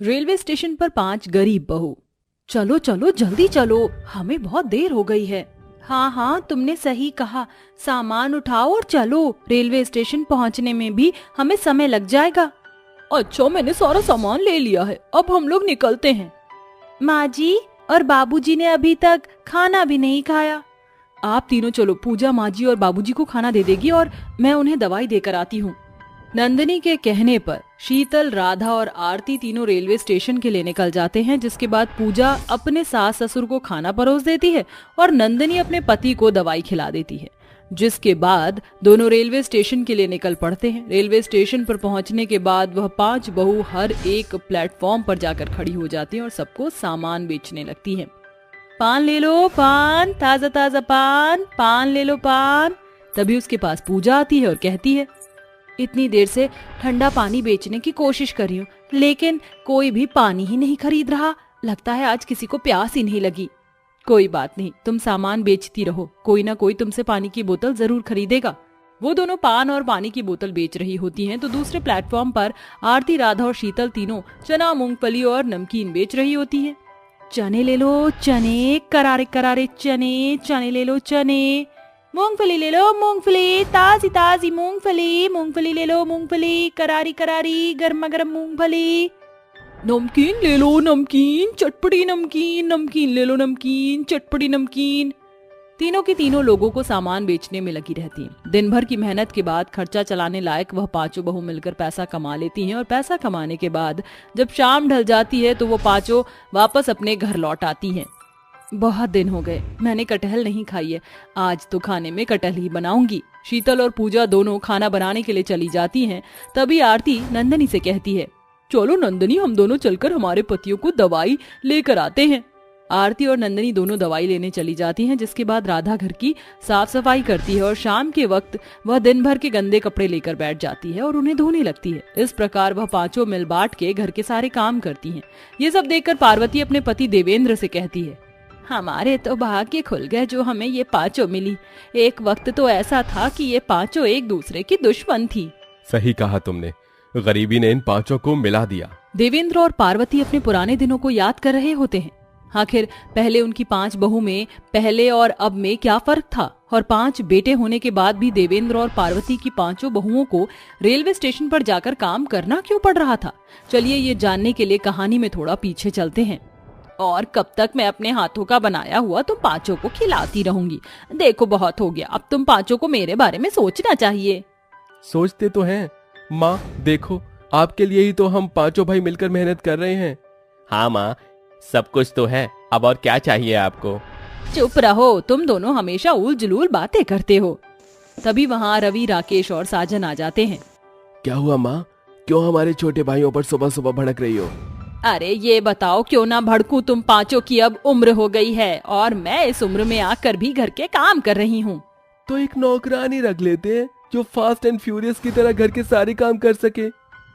Railway station पर 5 गरीब बहू। चलो चलो जल्दी चलो, हमें बहुत देर हो गई है। हाँ हाँ तुमने सही कहा, सामान उठाओ और चलो, रेलवे स्टेशन पहुँचने में भी हमें समय लग जाएगा। अच्छा मैंने सारा सामान ले लिया है, अब हम लोग निकलते हैं। माँ जी और बाबूजी ने अभी तक खाना भी नहीं खाया। आप तीनों चलो, पूजा माँ जी और बाबूजी को खाना दे देगी और मैं उन्हें दवाई देकर आती हूँ। नंदिनी के कहने पर शीतल, राधा और आरती तीनों रेलवे स्टेशन के लिए निकल जाते हैं, जिसके बाद पूजा अपने सास ससुर को खाना परोस देती है और नंदिनी अपने पति को दवाई खिला देती है, जिसके बाद दोनों रेलवे स्टेशन के लिए निकल पड़ते हैं। रेलवे स्टेशन पर पहुंचने के बाद वह 5 बहू हर एक प्लेटफॉर्म पर जाकर खड़ी हो जाती हैं और सबको सामान बेचने लगती हैं। पान ले लो पान, ताजा ताजा पान, पान ले लो पान। तभी उसके पास पूजा आती है और कहती है, इतनी देर से ठंडा पानी बेचने की कोशिश कर रही हूँ, लेकिन कोई भी पानी ही नहीं खरीद रहा। लगता है आज किसी को प्यास ही नहीं लगी। कोई बात नहीं, तुम सामान बेचती रहो, कोई ना कोई तुमसे पानी की बोतल जरूर खरीदेगा। वो दोनों पान और पानी की बोतल बेच रही होती हैं तो दूसरे प्लेटफॉर्म पर आरती, राधा और शीतल तीनों चना, मूंगफली और नमकीन बेच रही होती हैं। चने ले लो चने, करारे करारे चने, चने ले लो चने। मूंगफली ले लो मूंगफली, ताजी ताजी मूंगफली, मूंगफली ले लो मूंगफली, करारी करारी गर्मा गर्म मूंगफली। नमकीन ले लो नमकीन, चटपटी नमकीन, नमकीन ले लो नमकीन, चटपटी नमकीन। तीनों की तीनों लोगों को सामान बेचने में लगी रहती हैं। दिन भर की मेहनत के बाद खर्चा चलाने लायक वह 5 बहू मिलकर पैसा कमा लेती हैं और पैसा कमाने के बाद जब शाम ढल जाती है तो वो 5 वापस अपने घर लौट आती हैं। बहुत दिन हो गए मैंने कटहल नहीं खाई है, आज तो खाने में कटहल ही बनाऊंगी। शीतल और पूजा दोनों खाना बनाने के लिए चली जाती हैं। तभी आरती नंदिनी से कहती है, चलो नंदिनी, हम दोनों चलकर हमारे पतियों को दवाई लेकर आते हैं। आरती और नंदिनी दोनों दवाई लेने चली जाती हैं, जिसके बाद राधा घर की साफ सफाई करती है और शाम के वक्त वह दिन भर के गंदे कपड़े लेकर बैठ जाती है और उन्हें धोने लगती है। इस प्रकार वह 5 मिल बांट के घर के सारे काम करती हैं। ये सब देखकर पार्वती अपने पति देवेंद्र से कहती है, हमारे तो भाग्य खुल गए जो हमें ये 5 मिली। एक वक्त तो ऐसा था कि ये 5 एक दूसरे की दुश्मन थी। सही कहा तुमने, गरीबी ने इन 5 को मिला दिया। देवेंद्र और पार्वती अपने पुराने दिनों को याद कर रहे होते हैं। आखिर पहले उनकी 5 बहू में पहले और अब में क्या फर्क था, और 5 बेटे होने के बाद भी देवेंद्र और पार्वती की 5 बहुओं को रेलवे स्टेशन पर जाकर काम करना क्यों पड़ रहा था। चलिए ये जानने के लिए कहानी में थोड़ा पीछे चलते हैं। और कब तक मैं अपने हाथों का बनाया हुआ तुम 5 को खिलाती रहूंगी। देखो बहुत हो गया, अब तुम 5 को मेरे बारे में सोचना चाहिए। सोचते तो हैं माँ, देखो आपके लिए ही तो हम 5 भाई मिलकर मेहनत कर रहे हैं। हाँ माँ, सब कुछ तो है, अब और क्या चाहिए आपको। चुप रहो, तुम दोनों हमेशा उल जुलूल बातें करते हो। तभी वहाँ रवि, राकेश और साजन आ जाते हैं। क्या हुआ माँ, क्यों हमारे छोटे भाइयों पर सुबह सुबह भड़क रही हो? अरे ये बताओ, क्यों ना भड़कूं, तुम 5 की अब उम्र हो गई है और मैं इस उम्र में आकर भी घर के काम कर रही हूँ। तो एक नौकरानी रख लेते हैं जो फास्ट एंड फ्यूरियस की तरह घर के सारे काम कर सके।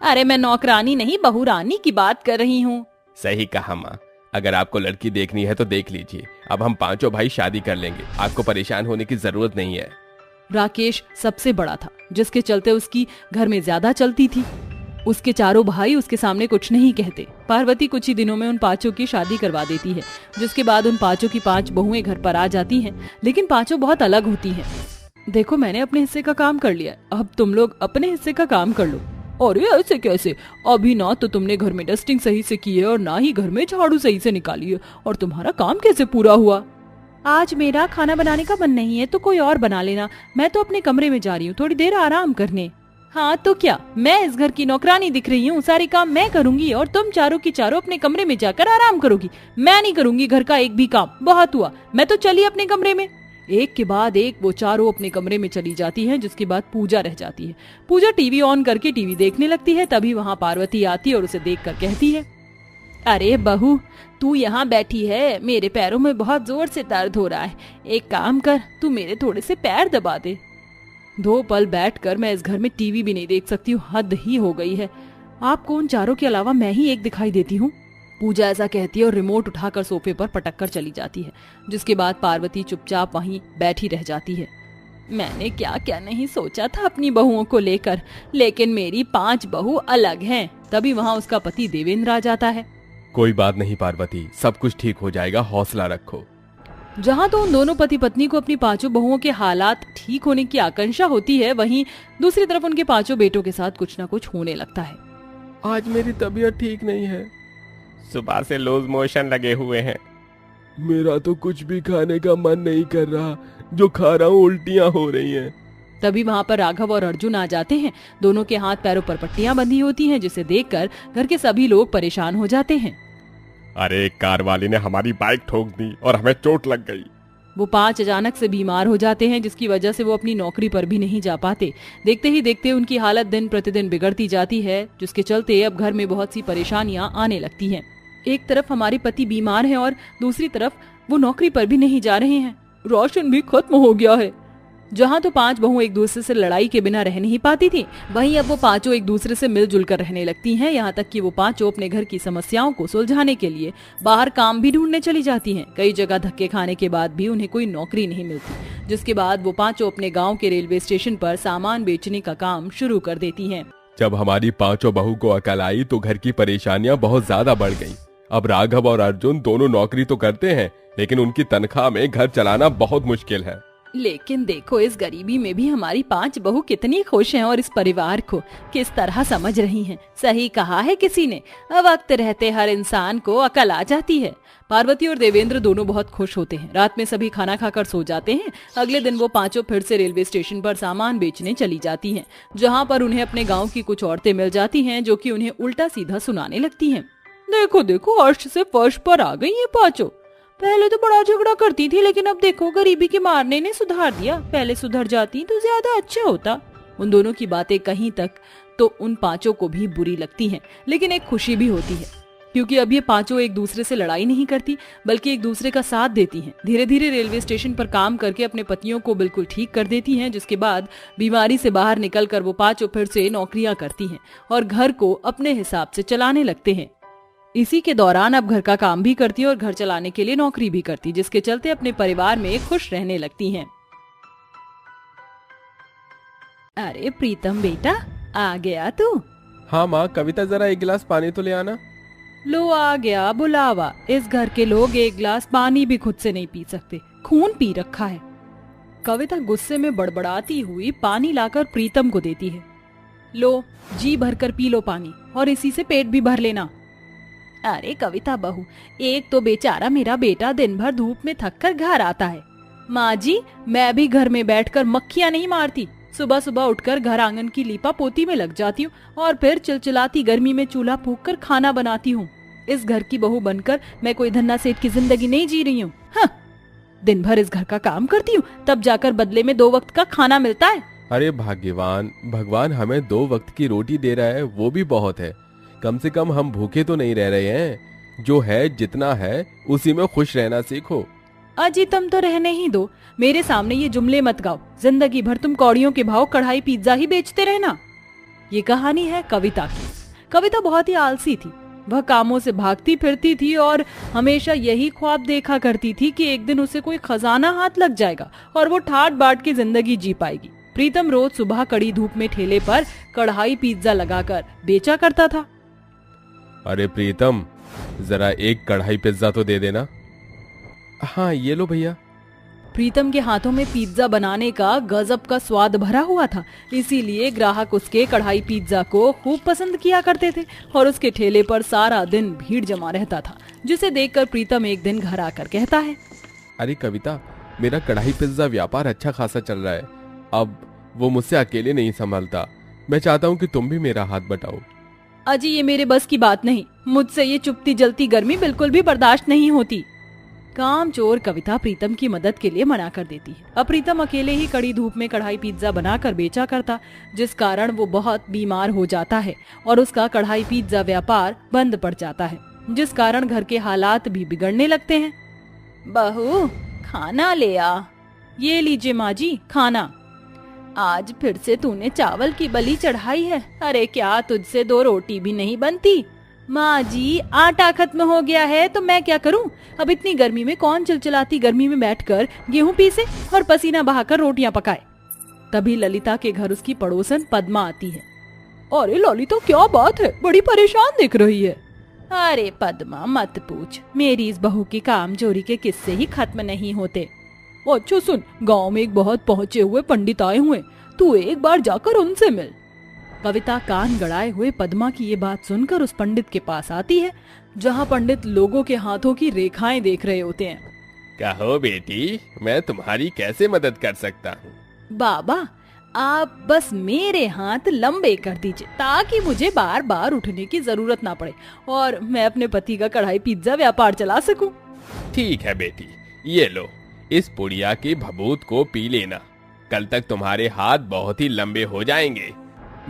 अरे मैं नौकरानी नहीं, बहुरानी की बात कर रही हूँ। सही कहा माँ, अगर आपको लड़की देखनी है तो देख लीजिए, अब हम 5 भाई शादी कर लेंगे, आपको परेशान होने की जरूरत नहीं है। राकेश सबसे बड़ा था, जिसके चलते उसकी घर में ज्यादा चलती थी। उसके चारों भाई उसके सामने कुछ नहीं कहते। पार्वती कुछ ही दिनों में उन 5 की शादी करवा देती है, जिसके बाद उन 5 की 5 बहुएं घर पर आ जाती हैं, लेकिन 5 बहुत अलग होती हैं। देखो मैंने अपने हिस्से का काम कर लिया, अब तुम लोग अपने हिस्से का काम कर लो। और ये ऐसे कैसे, अभी ना तो तुमने घर में डस्टिंग सही से की है और ना ही घर में झाड़ू सही से निकाली है, और तुम्हारा काम कैसे पूरा हुआ? आज मेरा खाना बनाने का मन नहीं है तो कोई और बना लेना, मैं तो अपने कमरे में जा रही हूँ थोड़ी देर आराम करने। हाँ तो क्या, मैं इस घर की नौकरानी दिख रही हूँ, सारी काम मैं करूंगी और तुम चारों की चारों अपने कमरे में जाकर आराम करोगी। मैं नहीं करूंगी घर का एक भी काम, बहुत हुआ, मैं तो चली अपने कमरे में। एक के बाद एक वो चारों अपने कमरे में चली जाती हैं, जिसके बाद पूजा रह जाती है। पूजा टीवी ऑन करके टीवी देखने लगती है। तभी वहाँ पार्वती आती है और उसे देखकर कहती है, अरे बहू तू यहाँ बैठी है, मेरे पैरों में बहुत जोर से दर्द हो रहा है, एक काम कर, तू मेरे थोड़े से पैर दबा दे। 2 पल बैठकर मैं इस घर में टीवी भी नहीं देख सकती हूँ, हद ही हो गई है। आपको उन चारों के अलावा मैं ही एक दिखाई देती हूँ। पूजा ऐसा कहती है और रिमोट उठाकर सोफे पर पटक कर चली जाती है, जिसके बाद पार्वती चुपचाप वहीं बैठी रह जाती है। मैंने क्या क्या नहीं सोचा था अपनी बहुओं को लेकर, लेकिन मेरी 5 बहू अलग हैं। तभी वहाँ उसका पति देवेंद्र आ जाता है। कोई बात नहीं पार्वती, सब कुछ ठीक हो जाएगा, हौसला रखो। जहाँ तो उन दोनों पति पत्नी को अपनी 5 बहुओं के हालात ठीक होने की आकांक्षा होती है, वहीं दूसरी तरफ उनके 5 बेटों के साथ कुछ न कुछ होने लगता है। आज मेरी तबीयत ठीक नहीं है। सुबह से लूज मोशन लगे हुए हैं। मेरा तो कुछ भी खाने का मन नहीं कर रहा, जो खा रहा हूँ उल्टियाँ हो रही हैं। तभी वहाँ पर राघव और अर्जुन आ जाते हैं। दोनों के हाथ पैरों पर पट्टियां बंधी होती हैं, जिसे देखकर घर के सभी लोग परेशान हो जाते हैं। अरे कार वाले ने हमारी बाइक ठोक दी और हमें चोट लग गई। वो 5 अचानक से बीमार हो जाते हैं, जिसकी वजह से वो अपनी नौकरी पर भी नहीं जा पाते। देखते ही देखते उनकी हालत दिन प्रतिदिन बिगड़ती जाती है, जिसके चलते अब घर में बहुत सी परेशानियां आने लगती हैं। एक तरफ हमारे पति बीमार हैं और दूसरी तरफ वो नौकरी पर भी नहीं जा रहे हैं। राशन भी खत्म हो गया है। जहाँ तो 5 बहू एक दूसरे से लड़ाई के बिना रह नहीं पाती थी, वहीं अब वो 5 एक दूसरे से मिलजुल कर रहने लगती हैं। यहाँ तक कि वो 5 अपने घर की समस्याओं को सुलझाने के लिए बाहर काम भी ढूंढने चली जाती हैं। कई जगह धक्के खाने के बाद भी उन्हें कोई नौकरी नहीं मिलती, जिसके बाद वो 5 अपने गाँव के रेलवे स्टेशन पर सामान बेचने का काम शुरू कर देती है। जब हमारी 5 बहू को अकल आई तो घर की परेशानियां बहुत ज्यादा बढ़ गईं। अब राघव और अर्जुन दोनों नौकरी तो करते हैं, लेकिन उनकी तनख्वाह में घर चलाना बहुत मुश्किल है। लेकिन देखो, इस गरीबी में भी हमारी 5 बहू कितनी खुश हैं और इस परिवार को किस तरह समझ रही हैं। सही कहा है किसी ने, वक्त रहते हर इंसान को अकल आ जाती है। पार्वती और देवेंद्र दोनों बहुत खुश होते हैं। रात में सभी खाना खाकर सो जाते हैं। अगले दिन वो 5 फिर से रेलवे स्टेशन पर सामान बेचने चली जाती हैं, जहाँ पर उन्हें अपने गाँव की कुछ औरतें मिल जाती हैं, जो कि उन्हें उल्टा सीधा सुनाने लगती हैं। देखो देखो, अर्श से फर्श पर आ गई ये 5। पहले तो बड़ा झगड़ा करती थी, लेकिन अब देखो गरीबी के मारने ने सुधार दिया। पहले सुधर जाती तो ज्यादा अच्छा होता। उन दोनों की बातें कहीं तक तो उन 5 को भी बुरी लगती हैं, लेकिन एक खुशी भी होती है, क्योंकि अब ये 5 एक दूसरे से लड़ाई नहीं करती, बल्कि एक दूसरे का साथ देती हैं। धीरे धीरे रेलवे स्टेशन पर काम करके अपने पतियों को बिल्कुल ठीक कर देती हैं, जिसके बाद बीमारी से बाहर निकलकर वो 5 फिर से नौकरियां करती हैं और घर को अपने हिसाब से चलाने लगते हैं। इसी के दौरान अब घर का काम भी करती और घर चलाने के लिए नौकरी भी करती, जिसके चलते अपने परिवार में खुश रहने लगती हैं। अरे प्रीतम बेटा, आ गया तू? हाँ माँ, कविता जरा एक गिलास पानी तो ले आना। लो आ गया बुलावा। इस घर के लोग एक गिलास पानी भी खुद से नहीं पी सकते, खून पी रखा है। कविता गुस्से में बड़बड़ाती हुई पानी लाकर प्रीतम को देती है। लो, जी भरकर पी लो पानी, और इसी से पेट भी भर लेना। अरे कविता बहू, एक तो बेचारा मेरा बेटा दिन भर धूप में थक कर घर आता है। माँ जी, मैं भी घर में बैठकर मक्खियाँ नहीं मारती। सुबह सुबह उठकर घर आंगन की लीपा पोती में लग जाती हूँ और फिर चिलचिलाती गर्मी में चूल्हा फूंक कर खाना बनाती हूँ। इस घर की बहू बनकर मैं कोई धन्ना सेठ की जिंदगी नहीं जी रही हूँ। हाँ, दिन भर इस घर का काम करती हूँ, तब जाकर बदले में 2 वक्त का खाना मिलता है। अरे भाग्यवान, भगवान हमें 2 वक्त की रोटी दे रहा है, वो भी बहुत है। कम से कम हम भूखे तो नहीं रह रहे हैं। जो है जितना है उसी में खुश रहना सीखो। अजी तुम तो रहने ही दो, मेरे सामने ये जुमले मत गाओ। जिंदगी भर तुम कौड़ियों के भाव कढ़ाई पिज्जा ही बेचते रहना। ये कहानी है कविता की। कविता बहुत ही आलसी थी। वह कामों से भागती फिरती थी और हमेशा यही ख्वाब देखा करती थी कि एक दिन उसे कोई खजाना हाथ लग जाएगा और वो ठाट बाट की जिंदगी जी पाएगी। प्रीतम रोज सुबह कड़ी धूप में ठेले पर कढ़ाई पिज्जा लगाकर बेचा करता था। अरे प्रीतम, जरा एक कढ़ाई पिज्जा तो दे देना। हाँ ये लो भैया। प्रीतम के हाथों में पिज्जा बनाने का गजब का स्वाद भरा हुआ था, इसीलिए ग्राहक उसके कढ़ाई पिज्जा को खूब पसंद किया करते थे और उसके ठेले पर सारा दिन भीड़ जमा रहता था, जिसे देखकर प्रीतम एक दिन घर आकर कहता है, अरे कविता, मेरा कढ़ाई पिज्जा व्यापार अच्छा खासा चल रहा है। अब वो मुझसे अकेले नहीं संभालता। मैं चाहता हूँ कि तुम भी मेरा हाथ बटाओ। अजी ये मेरे बस की बात नहीं। मुझसे ये चुपती जलती गर्मी बिल्कुल भी बर्दाश्त नहीं होती। कामचोर कविता प्रीतम की मदद के लिए मना कर देती है। अब प्रीतम अकेले ही कड़ी धूप में कढ़ाई पिज्जा बनाकर बेचा करता, जिस कारण वो बहुत बीमार हो जाता है और उसका कढ़ाई पिज्जा व्यापार बंद पड़ जाता है, जिस कारण घर के हालात भी बिगड़ने लगते हैं। बहू खाना ले आ। ये लीजिए माँ जी खाना। आज फिर से तूने चावल की बलि चढ़ाई है। अरे क्या तुझसे 2 रोटी भी नहीं बनती? माँ जी आटा खत्म हो गया है तो मैं क्या करूँ? अब इतनी गर्मी में कौन चिलचिलाती गर्मी में बैठकर गेहूं पीसे और पसीना बहाकर रोटियां पकाए। तभी ललिता के घर उसकी पड़ोसन पद्मा आती है। अरे ललिता क्या बात है, बड़ी परेशान दिख रही है। अरे पद्मा मत पूछ, मेरी इस बहू की कामचोरी के किस्से ही खत्म नहीं होते। अच्छा सुन, गांव में एक बहुत पहुंचे हुए पंडित आए हुए, तू एक बार जाकर उनसे मिल। कविता कान गड़ाए हुए पद्मा की ये बात सुनकर उस पंडित के पास आती है, जहाँ पंडित लोगों के हाथों की रेखाएं देख रहे होते हैं। कहो बेटी, मैं तुम्हारी कैसे मदद कर सकता हूँ? बाबा आप बस मेरे हाथ लंबे कर दीजिए ताकि मुझे बार बार उठने की जरूरत ना पड़े और मैं अपने पति का कढ़ाई पिज्जा व्यापार चला सकूं। ठीक है बेटी, ये लो, इस पुड़िया की भभूत को पी लेना। कल तक तुम्हारे हाथ बहुत ही लंबे हो जाएंगे,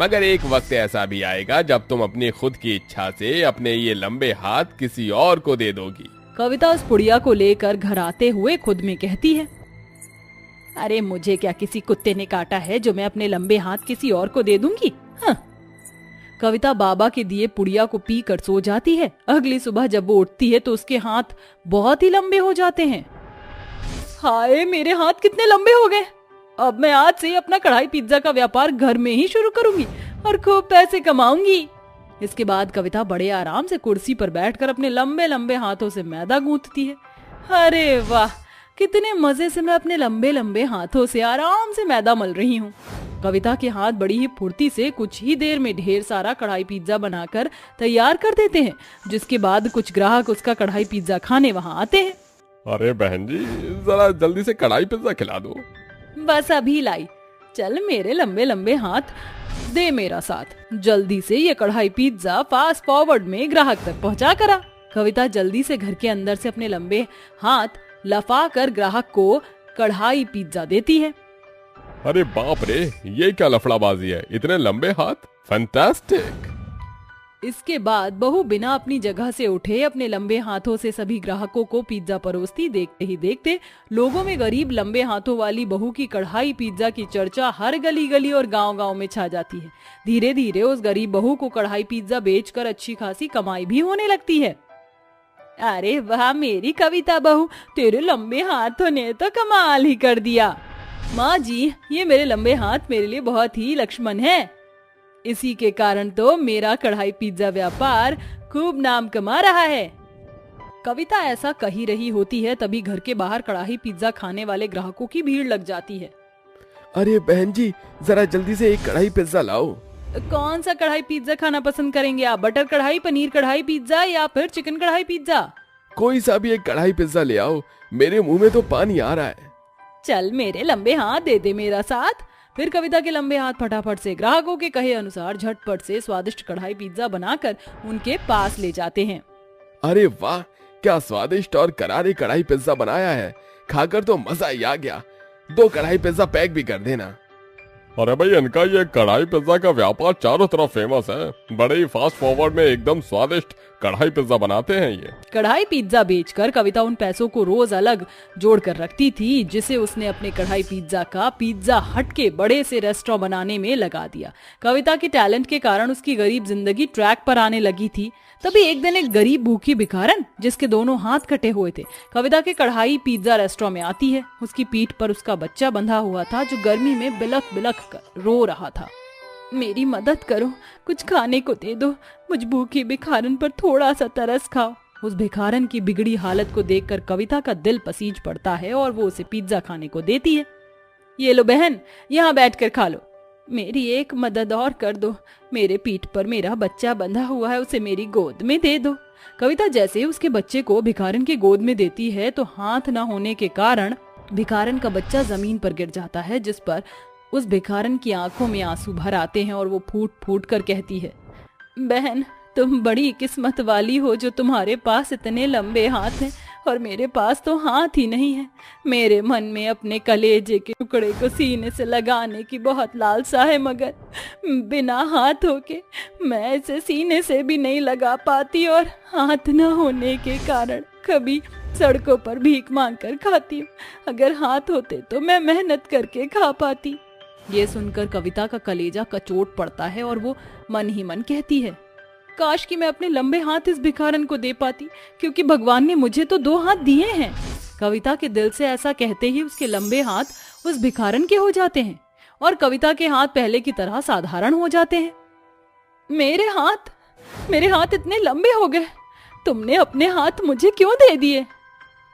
मगर एक वक्त ऐसा भी आएगा जब तुम अपनी खुद की इच्छा से अपने ये लंबे हाथ किसी और को दे दोगी। कविता उस पुड़िया को लेकर घर आते हुए खुद में कहती है, अरे मुझे क्या किसी कुत्ते ने काटा है जो मैं अपने लंबे हाथ किसी और को दे दूंगी। हाँ। कविता बाबा के दिए पुड़िया को पी कर सो जाती है। अगली सुबह जब वो उठती है तो उसके हाथ बहुत ही लंबे हो जाते हैं। हाय मेरे हाथ कितने लंबे हो गए, अब मैं आज से ही अपना कढ़ाई पिज्जा का व्यापार घर में ही शुरू करूंगी और खूब पैसे कमाऊंगी। इसके बाद कविता बड़े आराम से कुर्सी पर बैठकर अपने लंबे लंबे हाथों से मैदा गूंथती है। अरे वाह, कितने मजे से मैं अपने लंबे लंबे हाथों से आराम से मैदा मल रही हूँ। कविता के हाथ बड़ी ही फुर्ती से कुछ ही देर में ढेर सारा कढ़ाई पिज्जा बनाकर तैयार कर देते हैं, जिसके बाद कुछ ग्राहक उसका कढ़ाई पिज्जा खाने वहाँ आते हैं। अरे बहन जी, जरा जल्दी से कढ़ाई पिज्जा खिला दो। बस अभी लाई, चल मेरे लंबे लंबे हाथ दे मेरा साथ, जल्दी से ये कढ़ाई पिज्जा फास्ट फॉरवर्ड में ग्राहक तक पहुँचा करा। कविता जल्दी से घर के अंदर से अपने लंबे हाथ लफा कर ग्राहक को कढ़ाई पिज्जा देती है। अरे बाप रे, ये क्या लफड़ाबाजी है, इतने लंबे हाथ, फैंटास्टिक। इसके बाद बहू बिना अपनी जगह से उठे अपने लंबे हाथों से सभी ग्राहकों को पिज्जा परोसती। देखते ही देखते लोगों में गरीब लंबे हाथों वाली बहू की कढ़ाई पिज्जा की चर्चा हर गली गली और गांव-गांव में छा जाती है। धीरे धीरे उस गरीब बहू को कढ़ाई पिज्जा बेचकर अच्छी खासी कमाई भी होने लगती है। अरे वाह मेरी कविता बहू, तेरे लंबे हाथों ने तो कमाल ही कर दिया। माँ जी, ये मेरे लंबे हाथ मेरे लिए बहुत ही लक्ष्मण है, इसी के कारण तो मेरा कढ़ाई पिज्जा व्यापार खूब नाम कमा रहा है। कविता ऐसा कही रही होती है, तभी घर के बाहर कढ़ाई पिज्जा खाने वाले ग्राहकों की भीड़ लग जाती है। अरे बहन जी, जरा जल्दी से एक कढ़ाई पिज्जा लाओ। कौन सा कढ़ाई पिज्जा खाना पसंद करेंगे आप, बटर कढ़ाई, पनीर कढ़ाई पिज्जा या फिर चिकन कढ़ाई पिज्जा? कोई सा भी एक कढ़ाई पिज्जा ले आओ, मेरे मुंह में तो पानी आ रहा है। चल मेरे लंबे हाथ दे दे मेरा साथ। फिर कविता के लंबे हाथ फटाफट से ग्राहकों के कहे अनुसार झटपट से स्वादिष्ट कढ़ाई पिज्जा बनाकर उनके पास ले जाते हैं। अरे वाह, क्या स्वादिष्ट और करारी कढ़ाई पिज्जा बनाया है, खाकर तो मजा ही आ गया। 2 कढ़ाई पिज्जा पैक भी कर देना। अरे भाई, इनका ये कढ़ाई पिज्जा का व्यापार चारों तरफ फेमस है, बड़े ही फास्ट फॉरवर्ड में एकदम स्वादिष्ट कढ़ाई पिज्जा बनाते हैं। ये कढ़ाई पिज्जा बेचकर कविता उन पैसों को रोज अलग जोड़ कर रखती थी, जिसे उसने अपने कढ़ाई पिज्जा का पिज्जा हट के बड़े से रेस्टोरेंट बनाने में लगा दिया। कविता के टैलेंट के कारण उसकी गरीब जिंदगी ट्रैक पर आने लगी थी। तभी एक दिन एक गरीब भूखी भिखारन, जिसके दोनों हाथ कटे हुए थे, कविता के कढ़ाई पिज्जा रेस्टोरेंट में आती है। उसकी पीठ पर उसका बच्चा बंधा हुआ था, जो गर्मी में बिलख बिलख कर रो रहा था। मेरी मदद करो, कुछ खाने को दे दो, मुझ भूखी भिखारन पर थोड़ा सा तरस खाओ। उस भिखारन की बिगड़ी हालत को देखकर कविता का दिल पसीज पड़ता है और वो उसे पिज्जा खाने को देती है। ये लो बहन, यहाँ बैठकर खा लो। मेरी एक मदद और कर दो, मेरे पीठ पर मेरा बच्चा बंधा हुआ है, उसे मेरी गोद में दे दो। कविता जैसे ही उसके बच्चे को भिखारन की गोद में देती है तो हाथ न होने के कारण भिखारन का बच्चा जमीन पर गिर जाता है, जिस पर उस भिखारन की आंखों में आंसू भर आते हैं और वो फूट फूट कर कहती है, बहन तुम बड़ी किस्मत वाली हो जो तुम्हारे पास इतने लंबे हाथ हैं और मेरे पास तो हाथ ही नहीं है। मेरे मन में अपने कलेजे के टुकड़े को सीने से लगाने की बहुत लालसा है, मगर बिना हाथों के मैं इसे सीने से भी नहीं लगा पाती और हाथ न होने के कारण कभी सड़कों पर भीख मांग कर खाती हूँ। अगर हाथ होते तो मैं मेहनत करके खा पाती। ये सुनकर कविता का कलेजा कचोट पड़ता है और वो मन ही मन कहती है, काश कि मैं अपने लंबे हाथ इस भिखारन को दे पाती, क्योंकि भगवान ने मुझे तो 2 हाथ दिए हैं। कविता के दिल से ऐसा कहते ही उसके लंबे हाथ उस भिखारन के हो जाते हैं और कविता के हाथ पहले की तरह साधारण हो जाते हैं। मेरे हाथ इतने लंबे हो गए। तुमने अपने हाथ मुझे क्यों दे दिए?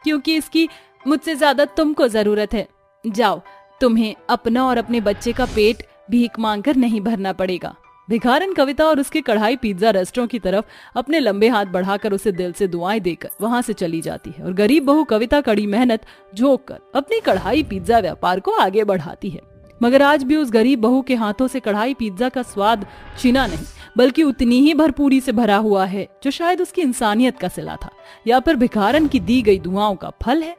क्योंकि इसकी मुझसे ज्यादा तुमको जरूरत है। जाओ, तुम्हें अपना और अपने बच्चे का पेट भीख मांगकर नहीं भरना पड़ेगा। भिखारन कविता और उसके कढ़ाई पिज्जा रेस्टोरेंट की तरफ अपने लंबे हाथ बढ़ाकर उसे दिल से दुआएं देकर वहां से चली जाती है और गरीब बहू कविता कड़ी मेहनत झोंक कर अपनी कढ़ाई पिज्जा व्यापार को आगे बढ़ाती है। मगर आज भी उस गरीब बहू के हाथों से कढ़ाई पिज्जा का स्वाद छिना नहीं, बल्कि उतनी ही भरपूरी से भरा हुआ है जो शायद उसकी इंसानियत का सिला था या फिर भिखारन की दी गई दुआओं का फल है।